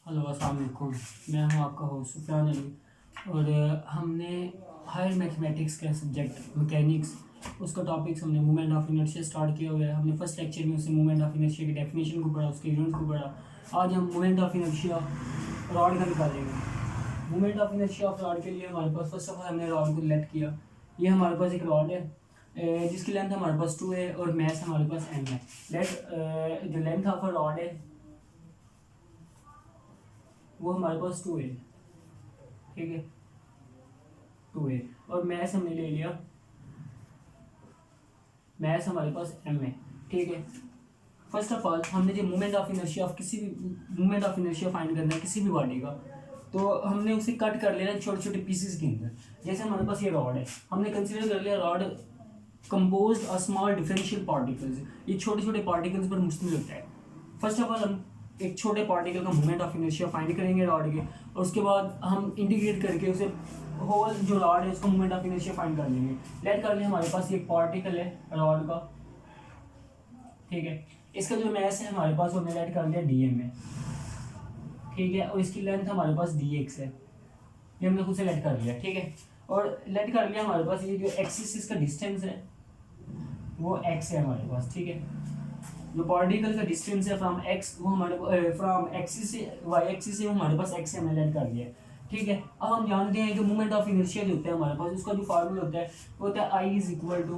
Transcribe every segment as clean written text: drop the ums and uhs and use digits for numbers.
Hello अस्सलाम वालेकुम। मैं हूं आपका होस्ट सुफियान अली और हमने हायर मैथमेटिक्स का सब्जेक्ट मैकेनिक्स उसका टॉपिक्स हमने मूवमेंट ऑफ इनर्शिया स्टार्ट किया हुआ है। हमने फर्स्ट लेक्चर में उसे मूवमेंट ऑफ इनर्शिया की डेफिनेशन को पढ़ा, उसके यूनिट को पढ़ा। आज हम मूवमेंट ऑफ इनर्शिया रॉड का निकालेंगे। Movement of inertia of rod के लिए हमारे पास फर्स्ट ऑफ ऑल हमने रॉड को लेट किया। ये हमारे पास एक रॉड है जिसकी लेंथ हमारे पास 2 है और मैस हमारे पास m है। लेट जो लेंथ ऑफ अ रॉड है वो हमारे पास 2 है, ठीक है, 2 है और मैस हमने ले लिया, मैस हमारे पास m है, ठीक है। फर्स्ट ऑफ ऑल हमने जो मूवमेंट ऑफ इनर्शिया ऑफ किसी भी मूवमेंट ऑफ इनर्शिया फाइंड करना है किसी भी बॉडी का, तो हमने उसे कट कर लेना छोटे छोटे पीसेस के अंदर। जैसे हमारे पास ये रॉड है, हमने कंसिडर कर लिया rod composed of small differential particles. ये छोटे छोटे पार्टिकल्स पर मुश्तमिल होता है। फर्स्ट ऑफ ऑल हम एक छोटे पार्टिकल का मूवमेंट ऑफ इनर्शिया फाइंड करेंगे रॉड के, और उसके बाद हम इंटीग्रेट करके उसे होल जो रॉड है उसका मूवमेंट ऑफ इनर्शिया फाइंड कर लेंगे। लेट कर लिया हमारे पास एक पार्टिकल है रॉड का, ठीक है। इसका जो मैस है हमारे पास हमने लेट कर लिया dm है, ठीक है, और इसकी लेंथ हमारे पास dx है, ये हमने खुद से लेट कर लिया, ठीक है। और लेट कर लिया हमारे पास ये जो एक्सिस इसका डिस्टेंस है वो x है हमारे पास, ठीक है। जो पार्टिकल का डिस्टेंस है फ्रॉम x वो हमारे फ्रॉम एक्सिस से y एक्सिस से वो हमारे पास x से हमने लेट कर दिया, ठीक है। अब हम जानते हैं कि मूवमेंट ऑफ इनर्शिया जो होता है हमारे पास उसका जो फार्मूला होता है वो होता है I is equal to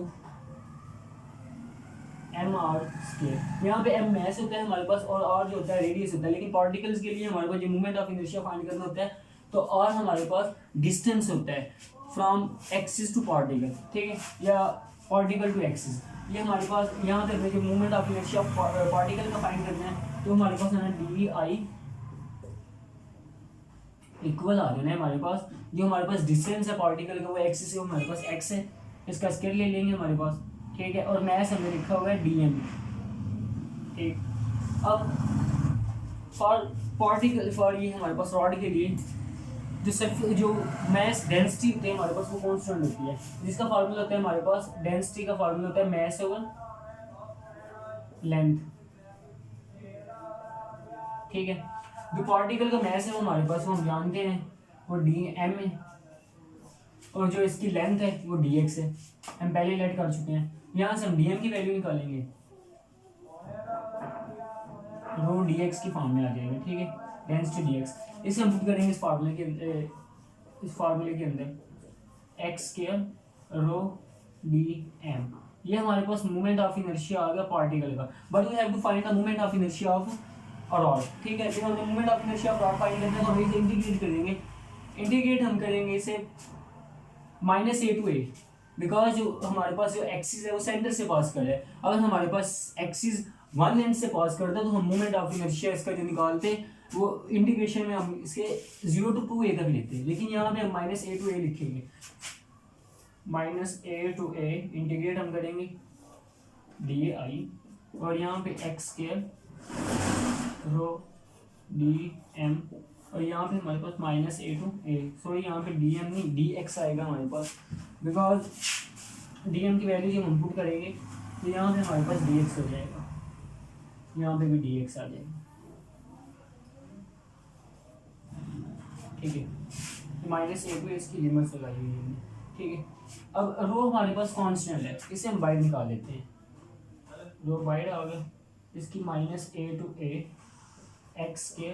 m r square. यहाँ पे m मैस होता है हमारे पास और r जो होता है रेडियस होता है, लेकिन पार्टिकल्स के लिए हमारे पास जो मूवमेंट ऑफ इनर्शिया फाइंड करना होता है तो r हमारे पास डिस्टेंस होता है फ्रॉम एक्सिस टू पार्टिकल, ठीक है, या पार्टिकल टू एक्सिस। ये हमारे पास यहाँ तक जो मूवमेंट ऑफ इनर्शिया पार्टिकल का फाइंड करना है तो हमारे पास है ना डी आई इक्वल आ जाना है हमारे पास। जो हमारे पास डिस्टेंस है पार्टिकल का वो एक्सिस है, वो हमारे पास एक्स है, इसका स्केयर ले लेंगे हमारे पास, ठीक है। और मैस हमने लिखा हुआ है डी एम, ठीक। अब फॉर पार्टिकल फॉर ये हमारे पास रॉड के लिए जो मैस डेंसिटी होती है हमारे पास वो कांस्टेंट होती है, जिसका फार्मूला होता है हमारे पास डेंसिटी का फार्मूला होता है मैस ओवर लेंथ, ठीक है। जो पार्टिकल का मैस है वो हमारे पास वो हम जानते हैं वो डी एम है, और जो इसकी लेंथ है वो डी एक्स है, हम पहले लेट कर चुके हैं। यहाँ से हम डी एम की वैल्यू निकालेंगे, रो डी एक्स की फॉर्म में आ जाएगा, ठीक है, डेंसिटी डी एक्स। इसे हम पुट करेंगे इस फार्मूले के अंदर x square rho d m. ये हमारे पास मूवमेंट ऑफ इनर्शिया आ गया पार्टिकल का, but we have to find the movement of inertia of a rod, ठीक है। फिर हमने movement of inertia of rod find करना है तो हम इसे इंटीग्रेट करेंगे। इंटीग्रेट हम करेंगे इसे minus a to a, because जो हमारे पास जो एक्सिस है वो सेंटर से पास कर रहा है। अगर हमारे पास एक्सिस वन एंड से पास करता है तो हम मूवमेंट ऑफ इनर्शिया इसका जो निकालते वो इंटीग्रेशन में हम इसके 0 to 2a तक लेते हैं, लेकिन यहाँ पे हम माइनस ए टू ए लिखेंगे। Minus a to a integrate हम करेंगे डी आई, और यहाँ पे x square rho d m, और यहाँ पे हमारे पास minus a to a, sorry यहाँ पे डी एम नहीं डी एक्स आएगा हमारे पास, बिकॉज डी एम की वैल्यू जब हम पुट करेंगे तो यहाँ पे हमारे पास डी एक्स हो जाएगा, यहाँ पे भी डी एक्स आ जाएगा, ठीक है। माइनस ए टू इसकी लिमिट्स लगाई हुई है, ठीक है। अब रो हमारे पास कांस्टेंट है, इसे हम बाहर निकाल लेते हैं, रो बाहर आ गया, इसकी minus a to a x के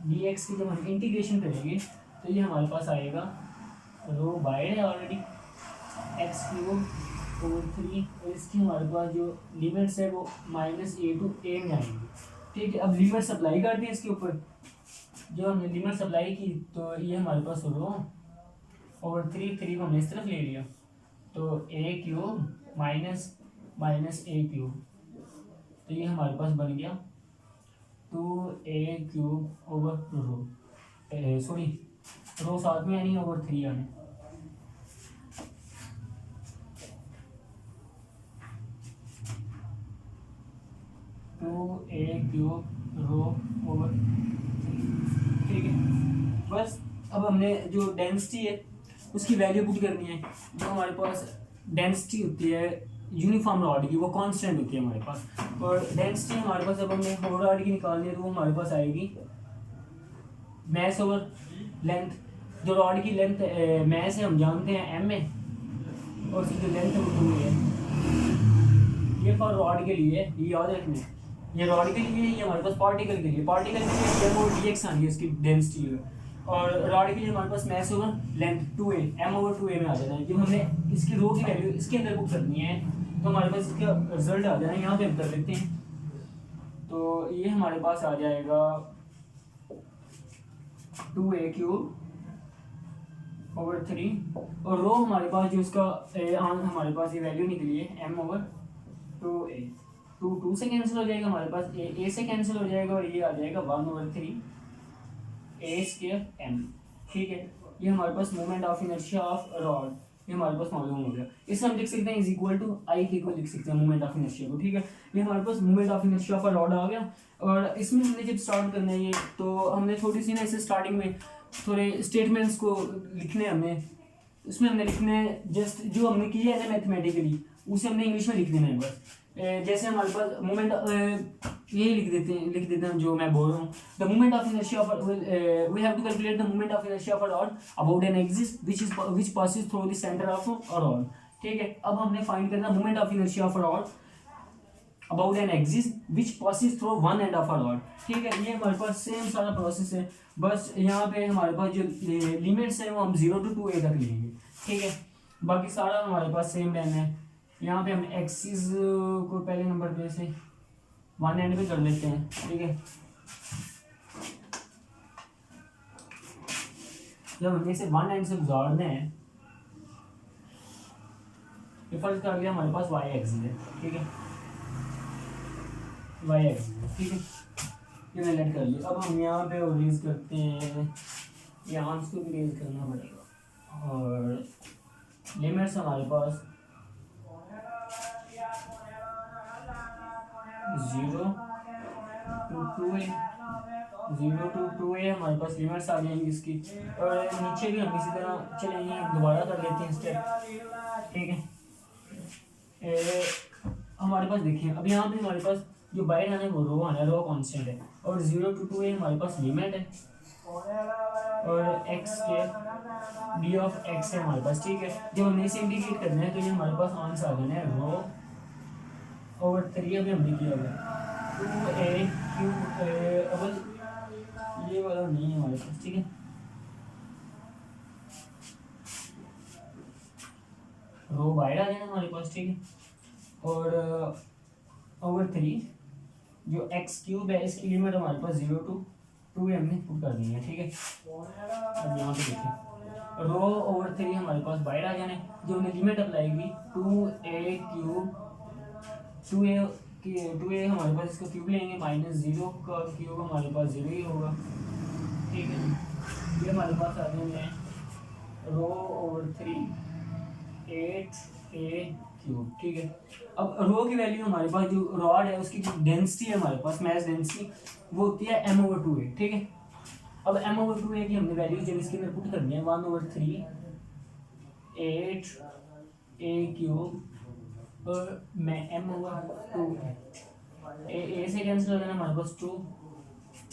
डी एक्स की जब हम इंटीग्रेशन करेंगे तो ये हमारे पास आएगा रो बाहर है ऑलरेडी एक्स क्यूब ओवर 3, और इसकी हमारे पास जो लिमिट्स है वो माइनस ए टू ए में आएंगी, ठीक है। अब लिमिट्स अप्लाई करते हैं इसके ऊपर, जो हमने लिमिट अप्लाई की तो ये हमारे पास रो ओवर 3 को हमने इस तरफ ले लिया तो a cube minus a cube, तो ये हमारे पास बन गया 2a cube over rho, sorry rho साथ में यानी ओवर 3 आने, two a cube rho over, ठीक है। बस अब हमने जो डेंसिटी है उसकी वैल्यू पुट करनी है। जो हमारे पास डेंसिटी होती है यूनिफॉर्म रॉड की वो कांस्टेंट होती है हमारे पास, और डेंसिटी हमारे पास जब हमने होल रॉड की निकालनी है तो वो हमारे पास आएगी मैस ओवर लेंथ, जो रॉड की लेंथ मैस है हम जानते हैं एम है, और उसकी जो लेंथ है वो 2 है। ये फॉर रॉड के लिए, ये याद रखना है, ये रॉड के लिए, ये हमारे पास पार्टिकल के लिए, पार्टिकल के लिए एम ओवर डी एक्स आनी है इसकी डेंसिटी है, और रॉड के लिए हमारे पास mass over length 2a, m over 2a में आ जाना है। जब हमने इसकी रो की वैल्यू इसके अंदर बुक करनी है तो हमारे पास इसका रिजल्ट आ जाना है, यहाँ पे हम कर लेते हैं। तो ये हमारे पास आ जाएगा 2a क्यूब ओवर 3, और रो हमारे पास जो इसका हमारे पास ये वैल्यू निकली है m ओवर 2a, 2 से कैंसिल हो जाएगा, हमारे पास a से कैंसिल हो जाएगा, और ये आ जाएगा 1 ओवर 3 a स्क्वायर m। ठीक है, ये हमारे पास moment of inertia of rod, ये हमारे पास मालूम हो गया। इसे हम लिख सकते हैं इज इक्वल टू आई के को लिख सकते हैं मोमेंट ऑफ इनर्शिया को। ठीक है, ये हमारे पास moment of inertia of rod आ गया। और इसमें हमने जब स्टार्ट करना है ये, तो हमने थोड़ी सी ना इसे स्टार्टिंग में थोड़े स्टेटमेंट्स को लिखने हमें, उसमें हमने लिखने जस्ट जो हमने किया है ना मैथमेटिकली, उसे हमने इंग्लिश में लिख देना है बस। जैसे हमारे पास मोमेंट यही लिख देते हैं जो मैं बोल रहा हूँ। The moment of inertia of we have to calculate the moment of inertia of a rod about an axis which passes through the centre of a rod. ठीक है, अब हमने फाइंड करना moment of inertia of a rod about an axis which passes through one end of a rod. ठीक है, ये हमारे पास same सारा प्रोसेस है, बस यहाँ पे हमारे पास जो लिमिट्स है वो हम 0 to 2a तक लेंगे। ठीक है, बाकी सारा हमारे पास सेम रहना है। यहाँ पे हम एक्सिस को पहले नंबर पे से 1 एंड पे कर लेते हैं। ठीक है, जब हमने इसे 1 एंड से गुजारना है, ये फर्स्ट कर लिया हमारे पास वाई एक्सिस है। ठीक है, वाई एक्सिस है। ठीक है, ये मैंने लेट कर लिया। अब हम यहाँ पे रिलीज करते हैं, यहाँ को भी रिलीज करना पड़ेगा, और लिमिट्स हमारे पास 0 to 2a, 0 to 2a हमारे पास लिमिट्स आ जाएंगी इसकी। और नीचे भी हम इसी तरह चलेंगे, दोबारा कर लेते हैं स्टेप। ठीक है, हमारे पास देखिए अब यहाँ पे हमारे पास जो बाहर आना है वो रो आना है, रो कांस्टेंट है, और 0 to 2a हमारे पास लिमिट है, और x के d ऑफ x है हमारे पास। ठीक है, जब हमने इसे इंटीग्रेट करना है तो ये हमारे पास आंसर आ जाना है रो ओवर 3 अभी हमने किया हुआ 2a क्यूब, अब ये वाला नहीं है हमारे पास। ठीक है, रो बाहर आ जाना हमारे पास। ठीक है, और ओवर 3 जो x क्यूब है इसकी लिमिट हमारे पास 0 to 2 हमने पुट कर दी है। ठीक है, अब यहाँ पे देखिए रो ओवर 3 हमारे पास बाहर आ जाना है, जो हमने लिमिट अप्लाई की 2a क्यूब 2a हमारे पास इसका क्यूब लेंगे, -0 का क्यूब हमारे पास 0 ही होगा। ठीक है, ये हमारे पास आ जाए रो ओवर 3 8a क्यूब। ठीक है, अब रो की वैल्यू हमारे पास जो रॉड है उसकी जो डेंसिटी है हमारे पास मैस डेंसिटी वो होती है m ओवर 2a। ठीक है, अब m ओवर 2a की हमने वैल्यू जब इसके अंदर पुट करनी है 1 ओवर 3 8a क्यूब और मैं m ओवर 2 a से कैंसिल हो जाना हमारे पास 2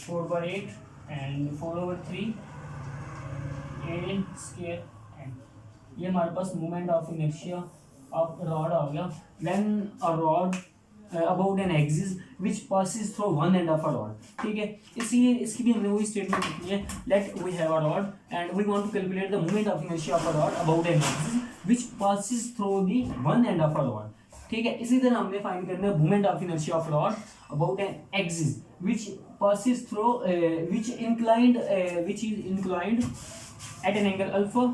4/8 and 4 over 3 a square and ये हमारे पास moment of inertia of rod आ गया when a rod about an axis which passes through one end of a rod. ठीक है, इसलिए इसकी भी हमने वही स्टेटमेंट लिखनी है, let we have a rod and we want to calculate the moment of inertia of a rod about an axis which passes through the one end of a rod. ठीक है, इसी तरह हमने फाइंड करना है moment of inertia of rod about an axis which passes through which is inclined at an angle alpha.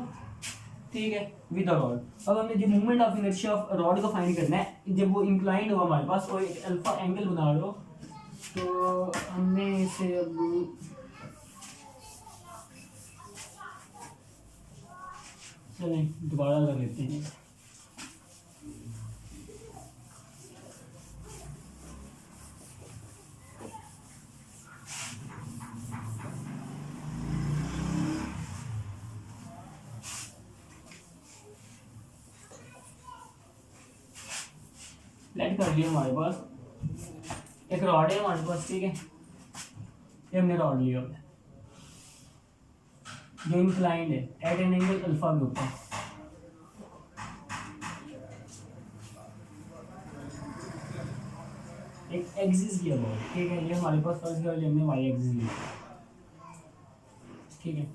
ठीक है, with the rod. अब हमने जो moment of inertia of rod का फाइंड करना है, जब वो इंक्लाइंड होगा हमारे पास और एक अल्फा एंगल बना लो, तो हमने इसे अब चलें दोबारा कर लेते हैं। लेट कर लिया हमारे पास एक रॉड है हमारे पास। ठीक है, ये हमने रॉड लिया, जो इंक्लाइंड है एट एन एंगल अल्फा के ऊपर, एक एक्सिस की अबाउट, ठीक है। ये हमारे पास फर्स्ट किया हमने वाई एक्सिस लिया, ठीक है।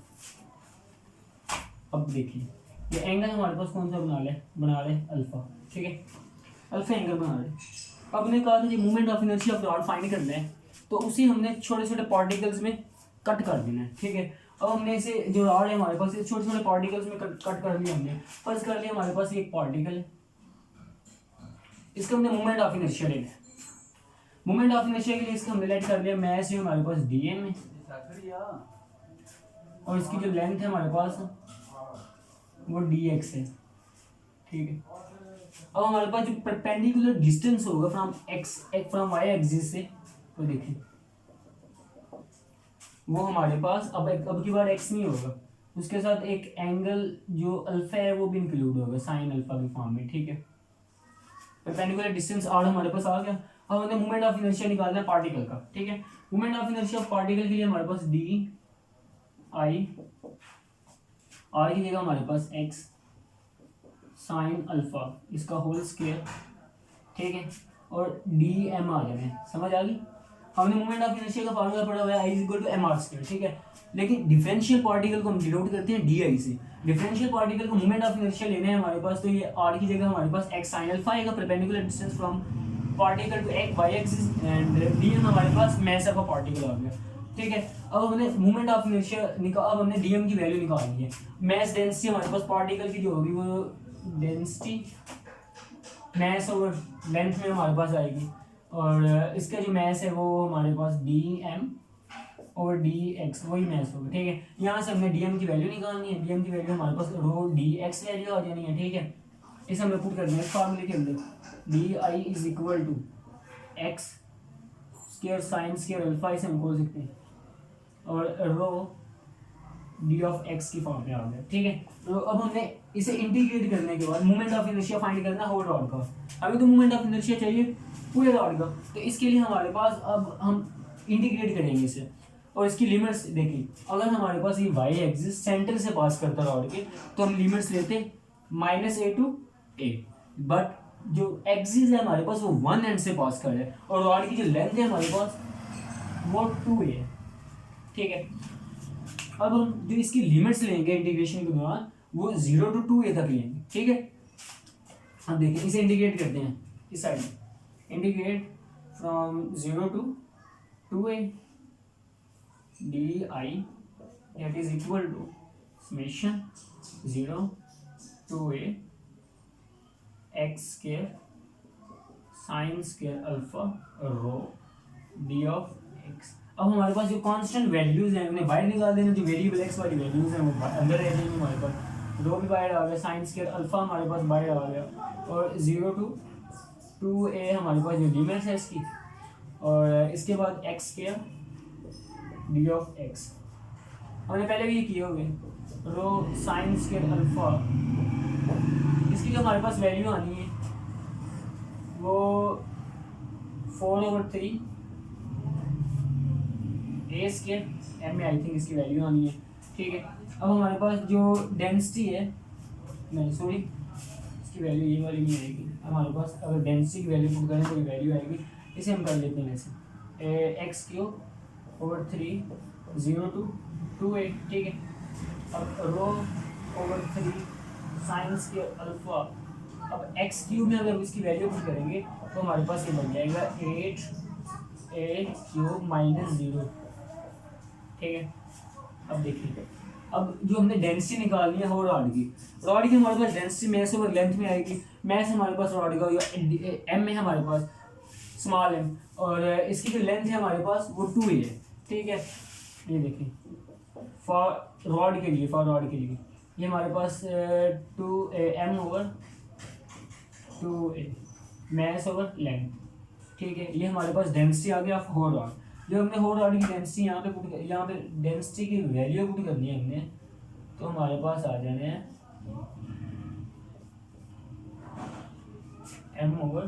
अब देखिए ये एंगल हमारे पास कौन सा बना रहे अल्फा, ठीक है, अल्फा एंगल बना रहे। अब हमने कहा था कि movement of inertia of rod find करना है, तो उसे हमने छोटे छोटे पार्टिकल्स में कट कर देना है, ठीक है। अब हमने इसे जो रॉड है हमारे पास छोटे छोटे पार्टिकल्स में कट कर लिया हमने। फर्स्ट कर लिया हमारे पास एक पार्टिकल है, इसका हमने मूवमेंट ऑफ इनर्शिया लेना है। मूवमेंट ऑफ इनर्शिया के लिए इसका हमने लेट कर लिया मैस जो हमारे पास डीएम है, और इसकी जो लेंथ है हमारे पास वो dx है, ठीक है। अब हमारे पास जो परपेंडिकुलर डिस्टेंस होगा फ्रॉम y एक्सिस से, तो देखिए वो हमारे पास अब की बार x नहीं होगा, उसके साथ एक एंगल जो अल्फा है वो भी इंक्लूड होगा साइन अल्फा के फॉर्म में, ठीक है। परपेंडिकुलर डिस्टेंस r हमारे पास आ गया। अब हमें मूवमेंट ऑफ इनर्शिया निकालना है पार्टिकल का, ठीक है। Movement of inertia of particle के लिए हमारे पास डी आई, r की जगह हमारे पास x साइन अल्फा इसका होल स्क्वायर, ठीक है, और डी एम आ जाए, समझ आ गई। हमने मूवमेंट ऑफ इनर्शिया का फार्मूला पढ़ा हुआ है I is equal to m r square, ठीक है। लेकिन डिफरेंशियल पार्टिकल को हम डिनोट करते हैं डी आई से। डिफरेंशियल पार्टिकल को मूवमेंट ऑफ इनर्शिया लेने हैं हमारे पास, तो ये आर की जगह हमारे पास एक्स साइन अल्फा आएगा, perpendicular distance from particle to x y axis, and d m हमारे पास मास ऑफ अ पार्टिकल आ गया, ठीक है। अब हमने मूवमेंट ऑफ इनर्शिया अब हमने डीएम की वैल्यू निकालनी है। मास डेंसिटी हमारे पास पार्टिकल की जो होगी वो डेंसिटी मास ओवर लेंथ में हमारे पास आएगी, और इसका जो मास है वो हमारे पास डी एम और डी एक्स वही मास होगा, ठीक है। यहाँ से हमने डीएम की वैल्यू निकालनी है। डीएम की वैल्यू हमारे पास रो डी एक्स वैल्यू आ जानी है, ठीक है। इसे हमें पुट करना है फार्मूले के अंदर, d I is equal to x square sine square alpha, इसे हम बोल सकते हैं, और रो डी ऑफ एक्स की फॉर्म में आ गया, ठीक है। तो अब हमने इसे इंटीग्रेट करने के बाद मूवमेंट ऑफ इनर्शिया फाइंड करना होल रॉड का। हमें तो मूवमेंट ऑफ इनर्शिया चाहिए पूरे रॉड का, तो इसके लिए हमारे पास अब हम इंटीग्रेट करेंगे इसे, और इसकी लिमिट्स देखिए। अगर हमारे पास ये वाई एक्सिस सेंटर से पास करता रॉड के, तो हम लिमिट्स लेते -a टू a, बट जो एक्सिस है हमारे पास वो वन एंड से पास कर रहा है, और रॉड की जो लेंथ है हमारे पास वो 2a है, ठीक है। अब हम जो इसकी लिमिट्स लेंगे इंटीग्रेशन के दौरान वो 0 टू 2a तक लेंगे, ठीक है। अब देखिए इसे इंटीग्रेट करते हैं इस साइड में, integrate from 0 to 2a d I that is equal to summation 0 to a x square sine square alpha rho d of x. अब हमारे पास जो कांस्टेंट वैल्यूज हैं उन्हें बाहर निकाल देना, जो वेरिएबल एक्स वाली वैल्यूज हैं वो अंदर रह जाएंगी हमारे पास। रो भी बाहर आ गया, साइन स्क्वायर अल्फा हमारे पास बाहर आ गया, और 0 टू 2a हमारे पास जो लिमिट है इसकी, और इसके बाद x square D of x. हमने पहले भी ये किए होंगे, रो साइन स्क्वायर अल्फा, इसकी जो हमारे पास वैल्यू आनी है वो 4/3 a स्क्वायर एम में आई थिंक इसकी वैल्यू आनी है, ठीक है। अब हमारे पास जो डेंसिटी है, नहीं सॉरी इसकी वैल्यू ये वाली नहीं आएगी हमारे पास। अगर डेंसिटी की वैल्यू पुट करें कोई वैल्यू आएगी, इसे हम कर लेते हैं ऐसे x³/3 0 टू 2a, ठीक है। अब रो/3 साइन स्क्वायर अल्फा, अब x³ में अगर इसकी वैल्यू पुट करेंगे तो हमारे पास ये बन जाएगा 8a³ - 0, ठीक है। अब देखिए अब जो हमने डेंसिटी निकालनी है वो रॉड की हमारे पास डेंसिटी मास ओवर लेंथ में आएगी। मास हमारे पास रॉड का एम में हमारे पास स्मॉल एम, और इसकी जो लेंथ है हमारे पास वो 2a है, ठीक है। ये देखिए फॉर रॉड के लिए ये हमारे पास 2m ओवर 2a मास ओवर लेंथ, ठीक है। ये हमारे पास डेंसिटी आ गया होल रॉड। जो हमने होल रॉड की डेंसिटी यहाँ पे डेंसिटी की वैल्यू पुट करनी है हमने, तो हमारे पास आ जाने हैं m ओवर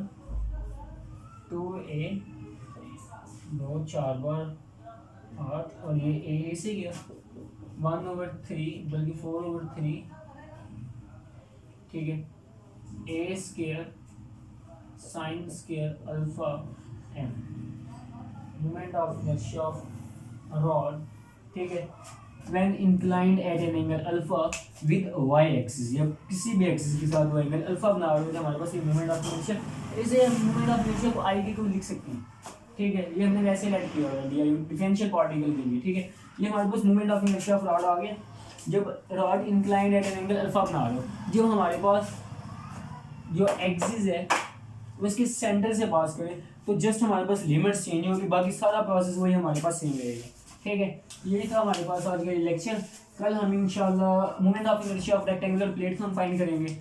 2a 2 4 बार 8, और ये a से गया 1/3 बल्कि 4/3, ठीक है, a square sine square alpha m, moment of inertia of rod, ठीक है, when inclined at an angle alpha with y axis, या किसी भी एक्सिस के साथ वो एंगल अल्फा बना रहे हो तो हमारे पास ये मोमेंट ऑफ इनर्शिया, इसे मोमेंट ऑफ इनर्शिया को आई डी को लिख सकते हैं, ठीक है, ये हमने वैसे लेट किया हुआ है डिफरेंशियल पार्टिकल के लिए, ठीक है, ये हमारे पास moment of inertia of rod आ गया जब rod inclined at an angle alpha बना रहे हो, जो हमारे पास जो एक्सिस है उसके सेंटर से पास करें तो जस्ट हमारे पास लिमिट्स चेंज होगी, बाकी सारा प्रोसेस वही हमारे पास सेम रहेगा, ठीक है। ये था हमारे पास आज का लेक्चर। कल हम इंशाल्लाह moment of inertia of rectangular plates हम फाइंड करेंगे।